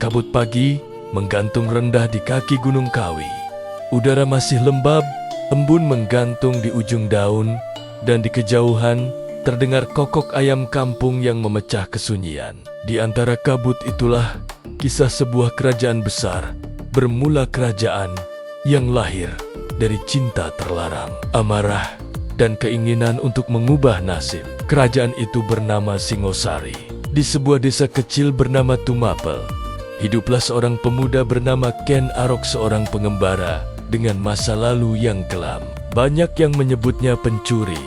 Kabut pagi menggantung rendah di kaki Gunung Kawi. Udara masih lembab, embun menggantung di ujung daun, dan di kejauhan terdengar kokok ayam kampung yang memecah kesunyian. Di antara kabut itulah kisah sebuah kerajaan besar, bermula kerajaan yang lahir dari cinta terlarang, amarah, dan keinginan untuk mengubah nasib. Kerajaan itu bernama Singosari. Di sebuah desa kecil bernama Tumapel, hiduplah seorang pemuda bernama Ken Arok, seorang pengembara dengan masa lalu yang kelam. Banyak yang menyebutnya pencuri,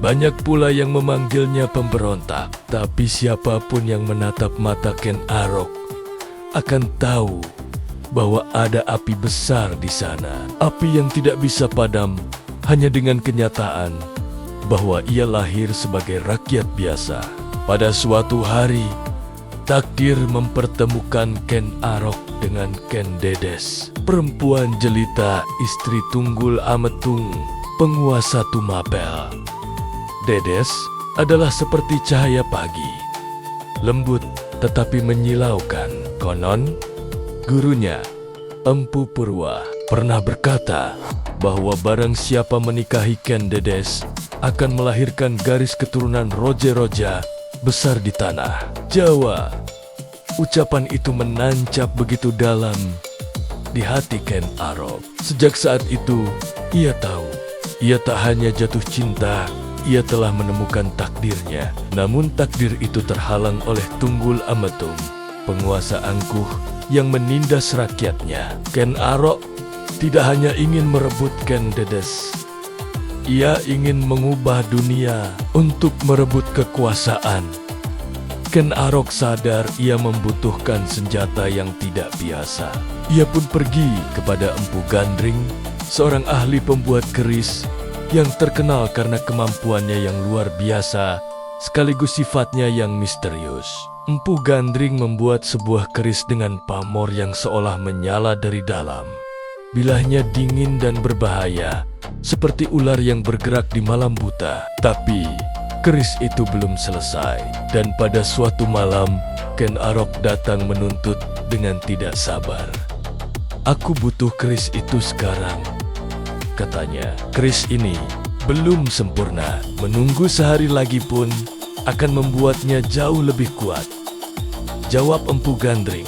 banyak pula yang memanggilnya pemberontak. Tapi siapapun yang menatap mata Ken Arok akan tahu bahwa ada api besar di sana. Api yang tidak bisa padam hanya dengan kenyataan bahwa ia lahir sebagai rakyat biasa. Pada suatu hari, takdir mempertemukan Ken Arok dengan Ken Dedes, perempuan jelita, istri Tunggul Ametung, penguasa Tumapel. Dedes adalah seperti cahaya pagi, lembut tetapi menyilaukan. Konon, gurunya, Empu Purwa, pernah berkata bahwa barang siapa menikahi Ken Dedes akan melahirkan garis keturunan roja-roja besar di tanah Jawa. Ucapan itu menancap begitu dalam di hati Ken Arok. Sejak saat itu, ia tahu, ia tak hanya jatuh cinta, ia telah menemukan takdirnya. Namun takdir itu terhalang oleh Tunggul Ametung, penguasa angkuh yang menindas rakyatnya. Ken Arok tidak hanya ingin merebut Ken Dedes, ia ingin mengubah dunia untuk merebut kekuasaan. Ken Arok sadar ia membutuhkan senjata yang tidak biasa. Ia pun pergi kepada Empu Gandring, seorang ahli pembuat keris yang terkenal karena kemampuannya yang luar biasa sekaligus sifatnya yang misterius. Empu Gandring membuat sebuah keris dengan pamor yang seolah menyala dari dalam. Bilahnya dingin dan berbahaya, seperti ular yang bergerak di malam buta. Tapi keris itu belum selesai, dan pada suatu malam Ken Arok datang menuntut dengan tidak sabar. "Aku butuh keris itu sekarang," katanya. "Keris ini belum sempurna. Menunggu sehari lagi pun akan membuatnya jauh lebih kuat," jawab Empu Gandring,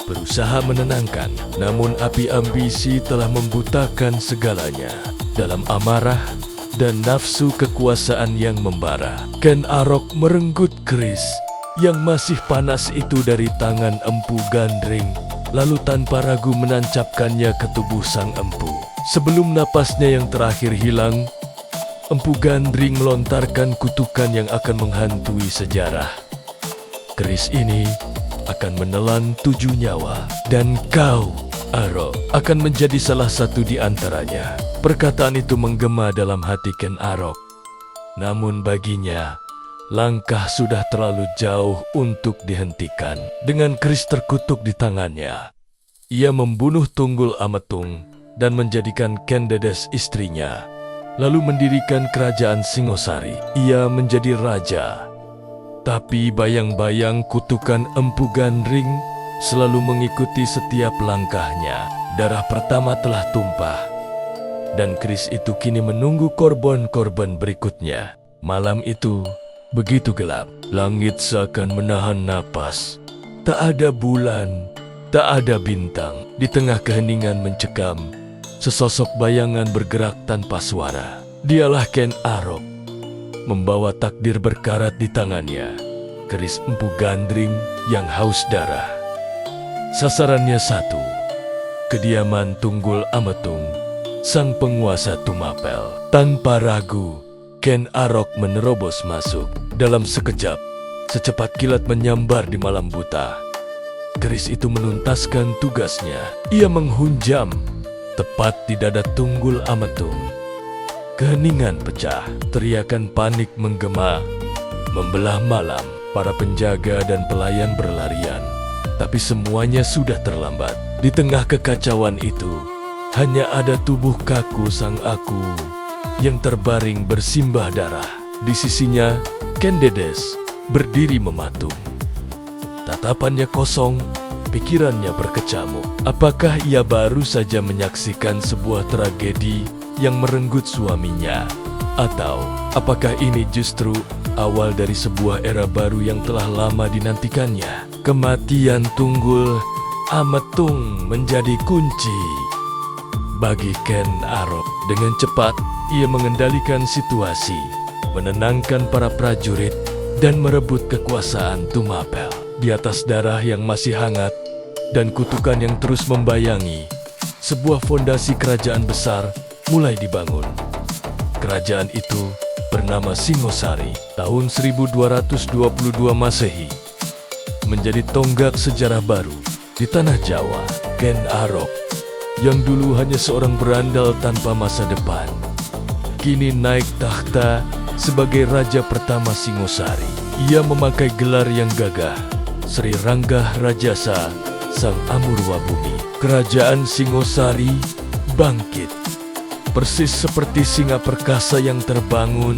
berusaha menenangkan. Namun api ambisi telah membutakan segalanya. Dalam amarah dan nafsu kekuasaan yang membara, Ken Arok merenggut keris yang masih panas itu dari tangan Empu Gandring, lalu tanpa ragu menancapkannya ke tubuh sang empu. Sebelum napasnya yang terakhir hilang, Empu Gandring melontarkan kutukan yang akan menghantui sejarah. "Keris ini akan menelan 7 nyawa, dan kau, Arok, akan menjadi salah satu di antaranya." Perkataan itu menggema dalam hati Ken Arok. Namun baginya, langkah sudah terlalu jauh untuk dihentikan. Dengan keris terkutuk di tangannya, ia membunuh Tunggul Ametung dan menjadikan Ken Dedes istrinya, lalu mendirikan kerajaan Singosari. Ia menjadi raja. Tapi bayang-bayang kutukan Empu Gandring selalu mengikuti setiap langkahnya. Darah pertama telah tumpah, dan keris itu kini menunggu korban-korban berikutnya. Malam itu begitu gelap, langit seakan menahan napas. Tak ada bulan, tak ada bintang. Di tengah keheningan mencekam, sesosok bayangan bergerak tanpa suara. Dialah Ken Arok, membawa takdir berkarat di tangannya, keris Empu Gandring yang haus darah. Sasarannya satu, kediaman Tunggul Ametung, sang penguasa Tumapel. Tanpa ragu, Ken Arok menerobos masuk. Dalam sekejap, secepat kilat menyambar di malam buta. Keris itu menuntaskan tugasnya. Ia menghunjam tepat di dada Tunggul Ametung. Keheningan pecah, teriakan panik menggema, membelah malam. Para penjaga dan pelayan berlarian, tapi semuanya sudah terlambat. Di tengah kekacauan itu, hanya ada tubuh kaku sang aku yang terbaring bersimbah darah. Di sisinya, Ken Dedes berdiri mematung. Tatapannya kosong, pikirannya berkecamuk. Apakah ia baru saja menyaksikan sebuah tragedi yang merenggut suaminya? Atau apakah ini justru awal dari sebuah era baru yang telah lama dinantikannya? Kematian Tunggul Ametung menjadi kunci bagi Ken Arok. Dengan cepat, ia mengendalikan situasi, menenangkan para prajurit, dan merebut kekuasaan Tumapel. Di atas darah yang masih hangat dan kutukan yang terus membayangi, sebuah fondasi kerajaan besar mulai dibangun. Kerajaan itu bernama Singosari. Tahun 1222 Masehi menjadi tonggak sejarah baru di tanah Jawa. Ken Arok yang dulu hanya seorang berandal tanpa masa depan, kini naik takhta sebagai raja pertama Singosari. Ia memakai gelar yang gagah, Sri Ranggah Rajasa Sang Amurwabumi. Kerajaan Singosari bangkit, persis seperti singa perkasa yang terbangun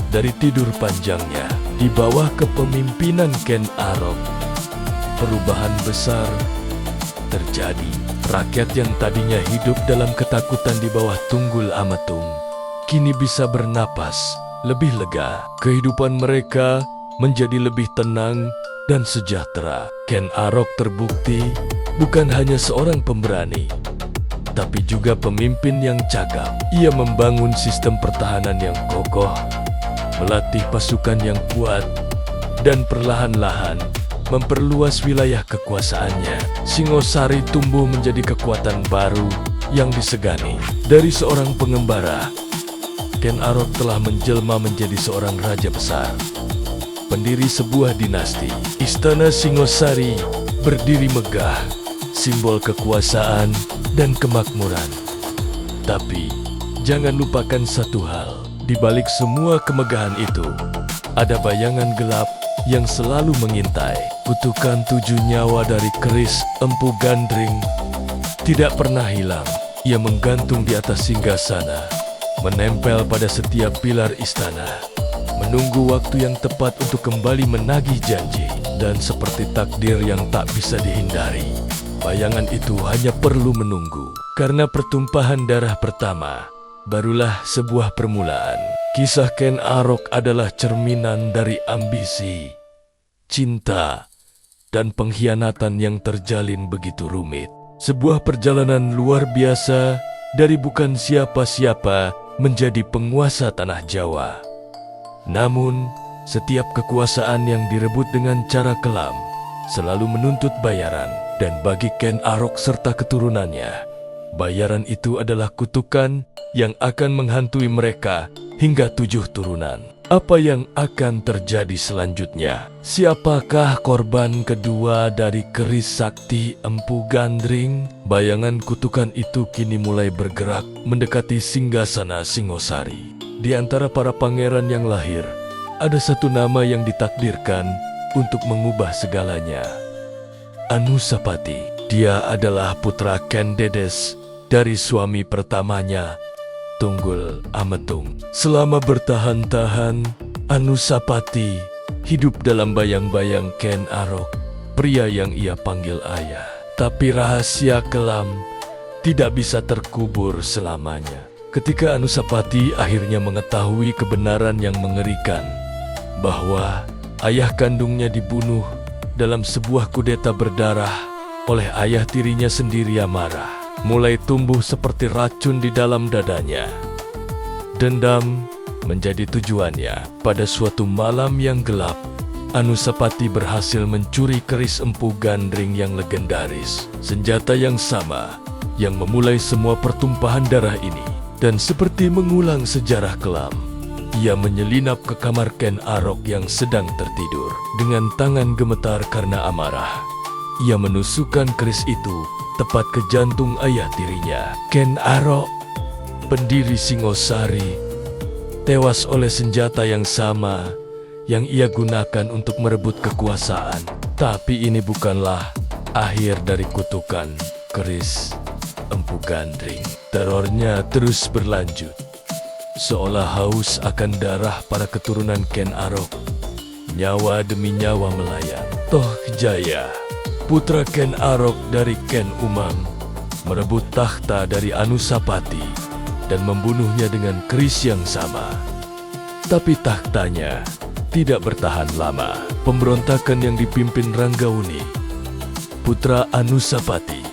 dari tidur panjangnya. Di bawah kepemimpinan Ken Arok, perubahan besar terjadi. Rakyat yang tadinya hidup dalam ketakutan di bawah Tunggul Ametung kini bisa bernapas lebih lega. Kehidupan mereka menjadi lebih tenang dan sejahtera. Ken Arok terbukti bukan hanya seorang pemberani, tapi juga pemimpin yang cakap. Ia membangun sistem pertahanan yang kokoh, melatih pasukan yang kuat, dan perlahan-lahan memperluas wilayah kekuasaannya. Singosari tumbuh menjadi kekuatan baru yang disegani. Dari seorang pengembara, Ken Arok telah menjelma menjadi seorang raja besar, pendiri sebuah dinasti. Istana Singosari berdiri megah, simbol kekuasaan dan kemakmuran. Tapi, jangan lupakan satu hal. Di balik semua kemegahan itu, ada bayangan gelap yang selalu mengintai. Kutukan 7 nyawa dari keris Empu Gandring tidak pernah hilang. Ia menggantung di atas singgasana, menempel pada setiap pilar istana, menunggu waktu yang tepat untuk kembali menagih janji. Dan seperti takdir yang tak bisa dihindari, bayangan itu hanya perlu menunggu. Karena pertumpahan darah pertama barulah sebuah permulaan. Kisah Ken Arok adalah cerminan dari ambisi, cinta, dan pengkhianatan yang terjalin begitu rumit. Sebuah perjalanan luar biasa dari bukan siapa-siapa menjadi penguasa tanah Jawa. Namun, setiap kekuasaan yang direbut dengan cara kelam selalu menuntut bayaran. Dan bagi Ken Arok serta keturunannya, bayaran itu adalah kutukan yang akan menghantui mereka hingga 7 turunan. Apa yang akan terjadi selanjutnya? Siapakah korban kedua dari keris sakti Empu Gandring? Bayangan kutukan itu kini mulai bergerak mendekati singgasana Singosari. Di antara para pangeran yang lahir, ada satu nama yang ditakdirkan untuk mengubah segalanya. Anusapati. Dia adalah putra Ken Dedes dari suami pertamanya, Tunggul Ametung. Selama bertahan-tahan, Anusapati hidup dalam bayang-bayang Ken Arok, pria yang ia panggil ayah. Tapi rahasia kelam tidak bisa terkubur selamanya. Ketika Anusapati akhirnya mengetahui kebenaran yang mengerikan, bahwa ayah kandungnya dibunuh dalam sebuah kudeta berdarah oleh ayah tirinya sendiri, amarah mulai tumbuh seperti racun di dalam dadanya. Dendam menjadi tujuannya. Pada suatu malam yang gelap, Anusapati berhasil mencuri keris Empu Gandring yang legendaris. Senjata yang sama yang memulai semua pertumpahan darah ini. Dan seperti mengulang sejarah kelam, ia menyelinap ke kamar Ken Arok yang sedang tertidur. Dengan tangan gemetar karena amarah, ia menusukkan keris itu tepat ke jantung ayah tirinya. Ken Arok, pendiri Singosari, tewas oleh senjata yang sama yang ia gunakan untuk merebut kekuasaan. Tapi ini bukanlah akhir dari kutukan keris Empu Gandring. Terornya terus berlanjut, seolah haus akan darah para keturunan Ken Arok. Nyawa demi nyawa melayang. Toh Jaya putra Ken Arok dari Ken Umang, merebut tahta dari Anusapati dan membunuhnya dengan keris yang sama. Tapi tahtanya tidak bertahan lama. Pemberontakan yang dipimpin Ranggauni, putra Anusapati,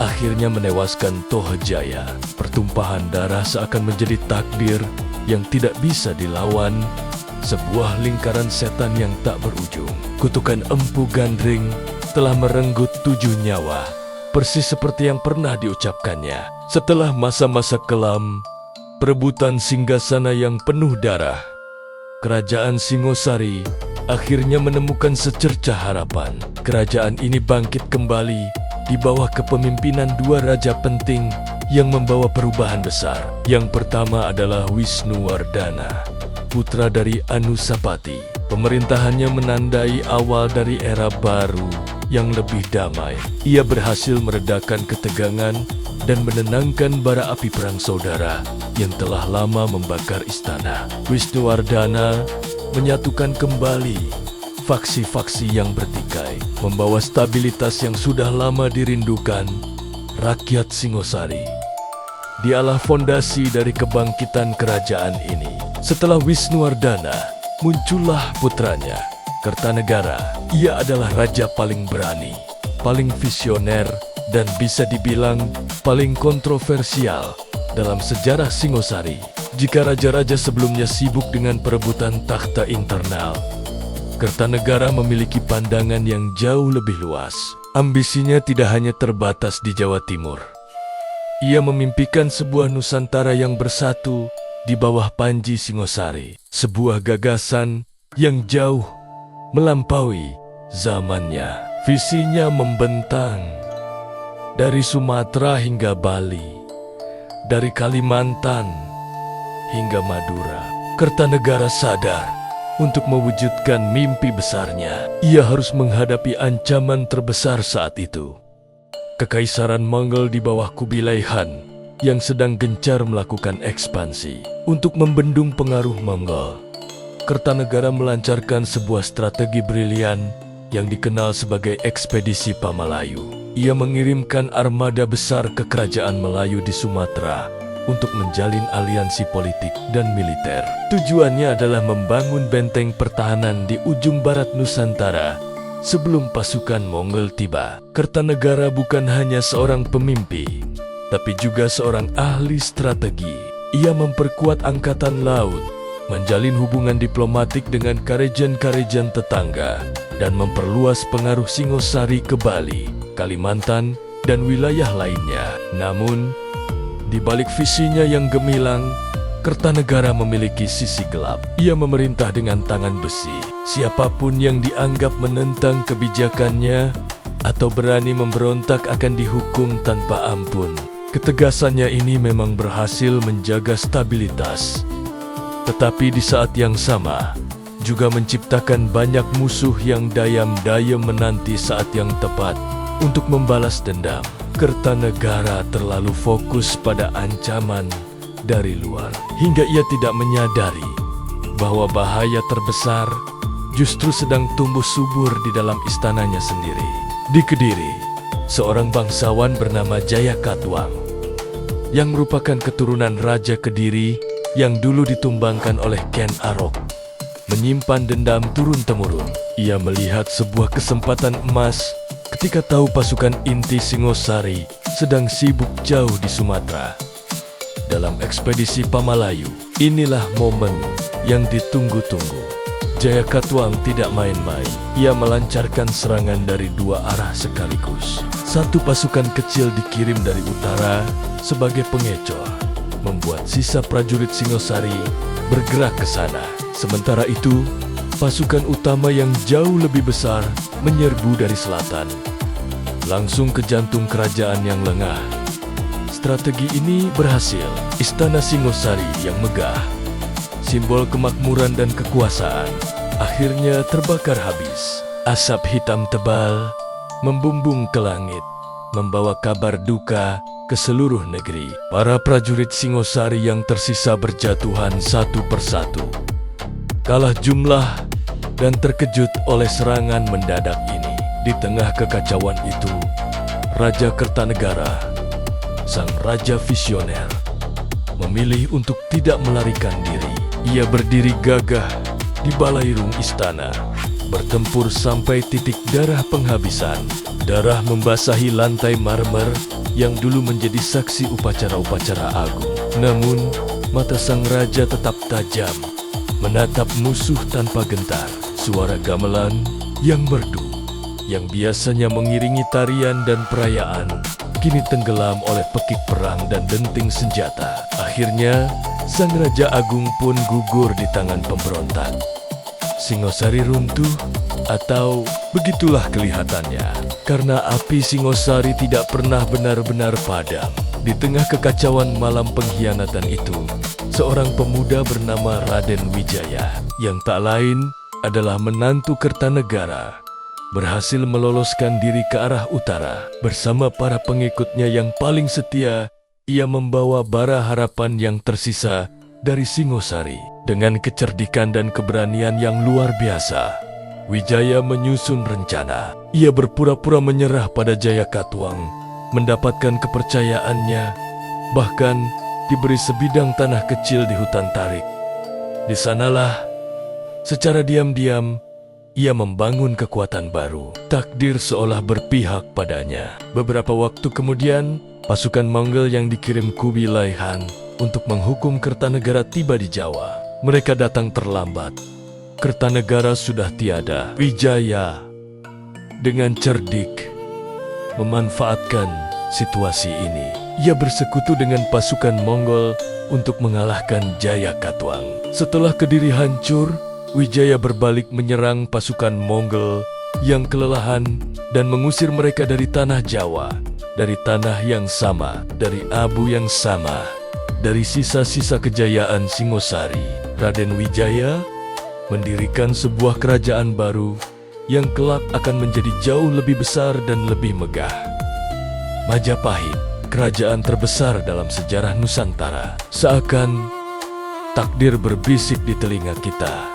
akhirnya menewaskan Tohjaya. Pertumpahan darah seakan menjadi takdir yang tidak bisa dilawan, sebuah lingkaran setan yang tak berujung. Kutukan Empu Gandring telah merenggut 7 nyawa, persis seperti yang pernah diucapkannya. Setelah masa-masa kelam, perebutan singgasana yang penuh darah, Kerajaan Singosari akhirnya menemukan secercah harapan. Kerajaan ini bangkit kembali di bawah kepemimpinan 2 raja penting yang membawa perubahan besar. Yang pertama adalah Wisnuwardana, putra dari Anusapati. Pemerintahannya menandai awal dari era baru yang lebih damai. Ia berhasil meredakan ketegangan dan menenangkan bara api perang saudara yang telah lama membakar istana. Wisnuwardana menyatukan kembali faksi-faksi yang bertikai, membawa stabilitas yang sudah lama dirindukan rakyat Singosari. Dialah fondasi dari kebangkitan kerajaan ini. Setelah Wisnuwardana, muncullah putranya, Kertanegara. Ia adalah raja paling berani, paling visioner, dan bisa dibilang paling kontroversial dalam sejarah Singosari. Jika raja-raja sebelumnya sibuk dengan perebutan takhta internal, Kertanegara memiliki pandangan yang jauh lebih luas. Ambisinya tidak hanya terbatas di Jawa Timur. Ia memimpikan sebuah Nusantara yang bersatu di bawah Panji Singosari, sebuah gagasan yang jauh melampaui zamannya. Visinya membentang dari Sumatera hingga Bali, dari Kalimantan hingga Madura. Kertanegara sadar untuk mewujudkan mimpi besarnya, ia harus menghadapi ancaman terbesar saat itu. Kekaisaran Mongol di bawah Kubilai Han yang sedang gencar melakukan ekspansi. Untuk membendung pengaruh Mongol, Kertanegara melancarkan sebuah strategi brilian yang dikenal sebagai Ekspedisi Pamalayu. Ia mengirimkan armada besar ke kerajaan Melayu di Sumatera untuk menjalin aliansi politik dan militer. Tujuannya adalah membangun benteng pertahanan di ujung barat Nusantara sebelum pasukan Mongol tiba. Kertanegara bukan hanya seorang pemimpi, tapi juga seorang ahli strategi. Ia memperkuat angkatan laut, menjalin hubungan diplomatik dengan karejan-karejan tetangga, dan memperluas pengaruh Singosari ke Bali, Kalimantan, dan wilayah lainnya. Namun, di balik visinya yang gemilang, Kertanegara memiliki sisi gelap. Ia memerintah dengan tangan besi. Siapapun yang dianggap menentang kebijakannya atau berani memberontak akan dihukum tanpa ampun. Ketegasannya ini memang berhasil menjaga stabilitas, tetapi di saat yang sama juga menciptakan banyak musuh yang dayam-dayam menanti saat yang tepat untuk membalas dendam. Kertanegara terlalu fokus pada ancaman dari luar, hingga ia tidak menyadari bahwa bahaya terbesar justru sedang tumbuh subur di dalam istananya sendiri. Di Kediri, seorang bangsawan bernama Jayakatwang, yang merupakan keturunan Raja Kediri yang dulu ditumbangkan oleh Ken Arok, menyimpan dendam turun-temurun. Ia melihat sebuah kesempatan emas ketika tahu pasukan inti Singosari sedang sibuk jauh di Sumatera dalam ekspedisi Pamalayu. Inilah momen yang ditunggu-tunggu. Jayakatwang tidak main-main. Ia melancarkan serangan dari 2 arah sekaligus. Satu pasukan kecil dikirim dari utara sebagai pengecor, membuat sisa prajurit Singosari bergerak ke sana. Sementara itu, pasukan utama yang jauh lebih besar menyerbu dari selatan, langsung ke jantung kerajaan yang lengah. Strategi ini berhasil. Istana Singosari yang megah, simbol kemakmuran dan kekuasaan, akhirnya terbakar habis. Asap hitam tebal membumbung ke langit, membawa kabar duka ke seluruh negeri. Para prajurit Singosari yang tersisa berjatuhan satu persatu, kalah jumlah dan terkejut oleh serangan mendadak ini. Di tengah kekacauan itu, Raja Kertanegara, sang raja visioner, memilih untuk tidak melarikan diri. Ia berdiri gagah di balairung istana, bertempur sampai titik darah penghabisan. Darah membasahi lantai marmer yang dulu menjadi saksi upacara-upacara agung. Namun, mata sang raja tetap tajam, menatap musuh tanpa gentar. Suara gamelan yang merdu, yang biasanya mengiringi tarian dan perayaan, kini tenggelam oleh pekik perang dan denting senjata. Akhirnya, sang Raja Agung pun gugur di tangan pemberontak. Singosari runtuh, atau begitulah kelihatannya, karena api Singosari tidak pernah benar-benar padam. Di tengah kekacauan malam pengkhianatan itu, seorang pemuda bernama Raden Wijaya, yang tak lain adalah menantu Kertanegara, berhasil meloloskan diri ke arah utara. Bersama para pengikutnya yang paling setia, ia membawa bara harapan yang tersisa dari Singosari. Dengan kecerdikan dan keberanian yang luar biasa, Wijaya menyusun rencana. Ia berpura-pura menyerah pada Jayakatwang, mendapatkan kepercayaannya, bahkan diberi sebidang tanah kecil di hutan tarik. Di sanalah, secara diam-diam, ia membangun kekuatan baru. Takdir seolah berpihak padanya. Beberapa waktu kemudian, pasukan Mongol yang dikirim Kubilai Han untuk menghukum Kertanegara tiba di Jawa. Mereka datang terlambat. Kertanegara sudah tiada. Wijaya dengan cerdik memanfaatkan situasi ini. Ia bersekutu dengan pasukan Mongol untuk mengalahkan Jayakatwang. Setelah Kediri hancur, Wijaya berbalik menyerang pasukan Mongol yang kelelahan dan mengusir mereka dari tanah Jawa, dari tanah yang sama, dari abu yang sama, dari sisa-sisa kejayaan Singosari. Raden Wijaya mendirikan sebuah kerajaan baru yang kelak akan menjadi jauh lebih besar dan lebih megah. Majapahit, kerajaan terbesar dalam sejarah Nusantara. Seakan takdir berbisik di telinga kita.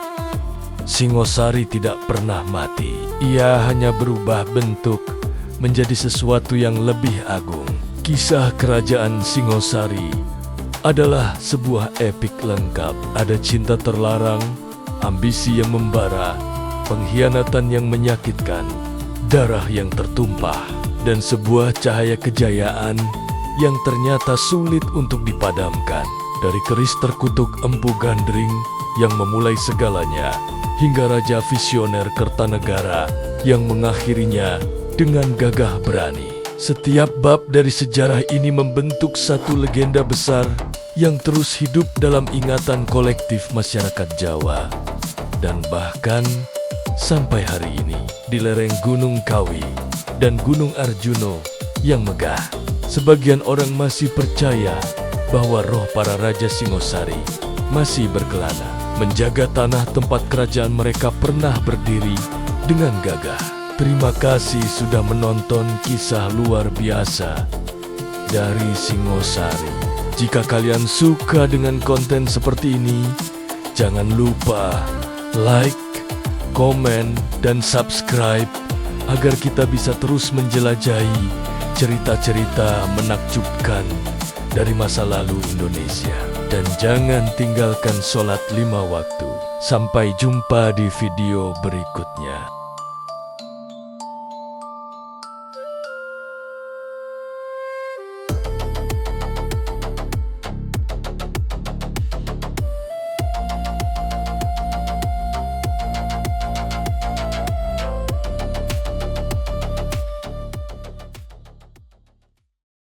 Singosari tidak pernah mati. Ia hanya berubah bentuk menjadi sesuatu yang lebih agung. Kisah kerajaan Singosari adalah sebuah epik lengkap. Ada cinta terlarang, ambisi yang membara, pengkhianatan yang menyakitkan, darah yang tertumpah, dan sebuah cahaya kejayaan yang ternyata sulit untuk dipadamkan. Dari keris terkutuk Empu Gandring yang memulai segalanya, hingga raja visioner Kertanegara yang mengakhirinya dengan gagah berani. Setiap bab dari sejarah ini membentuk satu legenda besar yang terus hidup dalam ingatan kolektif masyarakat Jawa. Dan bahkan sampai hari ini, di lereng Gunung Kawi dan Gunung Arjuno yang megah, sebagian orang masih percaya bahwa roh para raja Singosari masih berkelana, menjaga tanah tempat kerajaan mereka pernah berdiri dengan gagah. Terima kasih sudah menonton kisah luar biasa dari Singosari. Jika kalian suka dengan konten seperti ini, jangan lupa like, komen, dan subscribe agar kita bisa terus menjelajahi cerita-cerita menakjubkan dari masa lalu Indonesia. Dan jangan tinggalkan sholat 5 waktu. Sampai jumpa di video berikutnya.